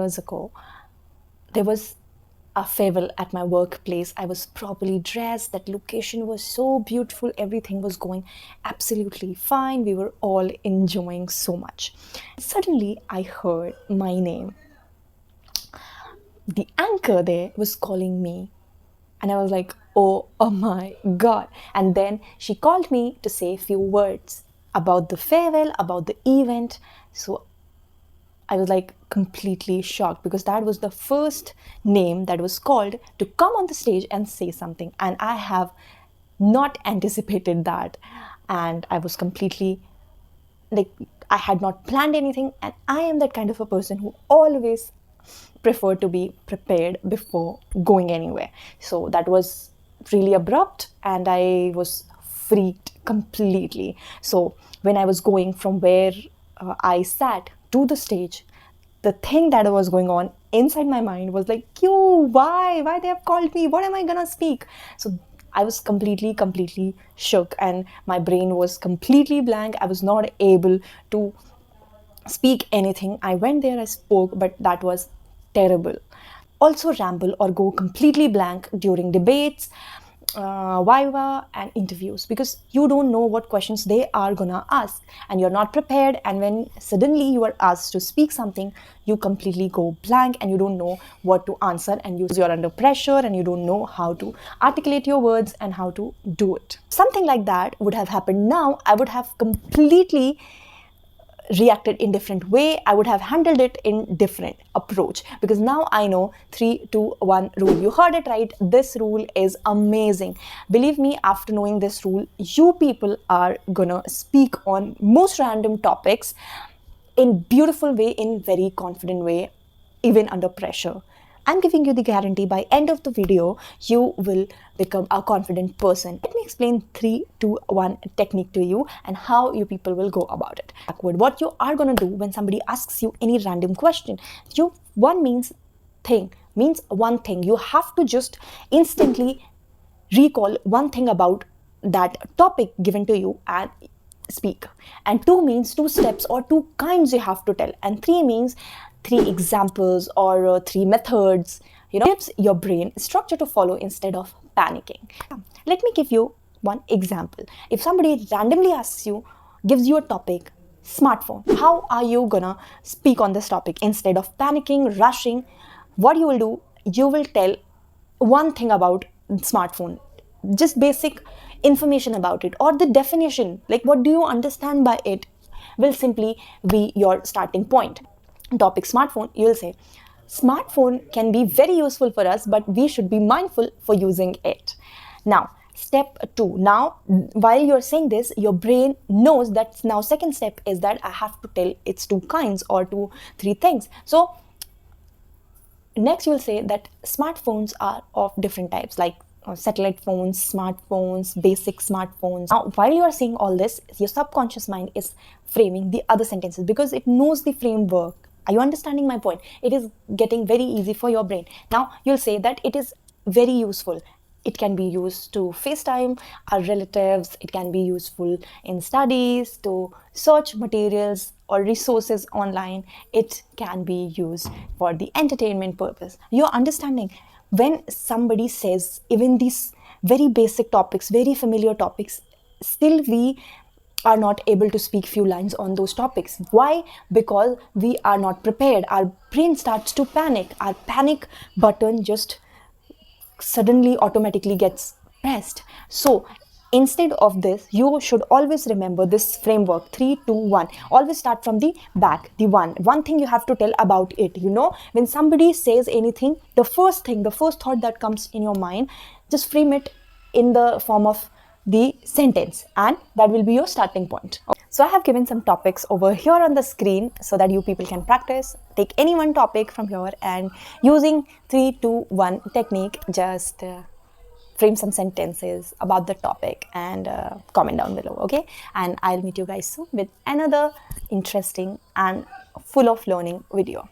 years ago, there was a farewell at my workplace. I was properly dressed. That location was so beautiful. Everything was going absolutely fine. We were all enjoying so much. Suddenly, I heard my name. The anchor there was calling me. And I was like, oh my God. And then she called me to say a few words about the farewell, about the event. So I was like completely shocked because that was the first name that was called to come on the stage and say something. And I have not anticipated that. And I was completely like, I had not planned anything. And I am that kind of a person who always prefer to be prepared before going anywhere. So that was really abrupt and I was freaked completely. So when I was going from where I sat to the stage, the thing that was going on inside my mind was like, why they have called me? What am I gonna speak? So I was completely shook and my brain was completely blank. I was not able to speak anything. I went there, I spoke, but that was terrible. Also ramble or go completely blank during debates, viva and interviews, because you don't know what questions they are gonna ask and you're not prepared, and when suddenly you are asked to speak something, you completely go blank and you don't know what to answer, and you're under pressure and you don't know how to articulate your words and how to do it. Something like that would have happened now. I would have completely reacted in different way. I would have handled it in different approach, because now I know 3 2 1 rule. You heard it right. This rule is amazing. Believe me, after knowing this rule, you people are gonna speak on most random topics in beautiful way, in very confident way, even under pressure. I'm giving you the guarantee by end of the video, you will become a confident person. Let me explain 3 2 1 technique to you and how you people will go about it. What you are going to do when somebody asks you any random question, means one thing. You have to just instantly recall one thing about that topic given to you and speak. And 2 means 2 steps or 2 kinds you have to tell. And 3 means 3 examples or 3 methods. Gives your brain structure to follow instead of panicking. Let me give you one example. If somebody randomly asks you, gives you a topic, smartphone, how are you gonna speak on this topic? Instead of panicking, rushing, what you will do, you will tell one thing about smartphone, just basic information about it, or the definition, like what do you understand by it, will simply be your starting point. Topic smartphone, you will say, smartphone can be very useful for us, but we should be mindful for using it. Now, step 2. Now, while you're saying this, your brain knows that now second step is that I have to tell its 2 kinds or 3 things. So, next you'll say that smartphones are of different types, like satellite phones, smartphones, basic smartphones. Now, while you are saying all this, your subconscious mind is framing the other sentences because it knows the framework. Are you understanding my point? It is getting very easy for your brain. Now, you'll say that it is very useful. It can be used to FaceTime our relatives. It can be useful in studies, to search materials or resources online. It can be used for the entertainment purpose. You're understanding? When somebody says even these very basic topics, very familiar topics, still we are not able to speak few lines on those topics. Why? Because we are not prepared. Our brain starts to panic. Our panic button just suddenly automatically gets pressed. So instead of this, you should always remember this framework, 3 2 1. Always start from the back, the one thing you have to tell about it. When somebody says anything, the first thought that comes in your mind, just frame it in the form of the sentence, and that will be your starting point. So I have given some topics over here on the screen so that you people can practice. Take any one topic from here and using 3 2 1 technique, just frame some sentences about the topic and comment down below, okay? And I'll meet you guys soon with another interesting and full of learning video.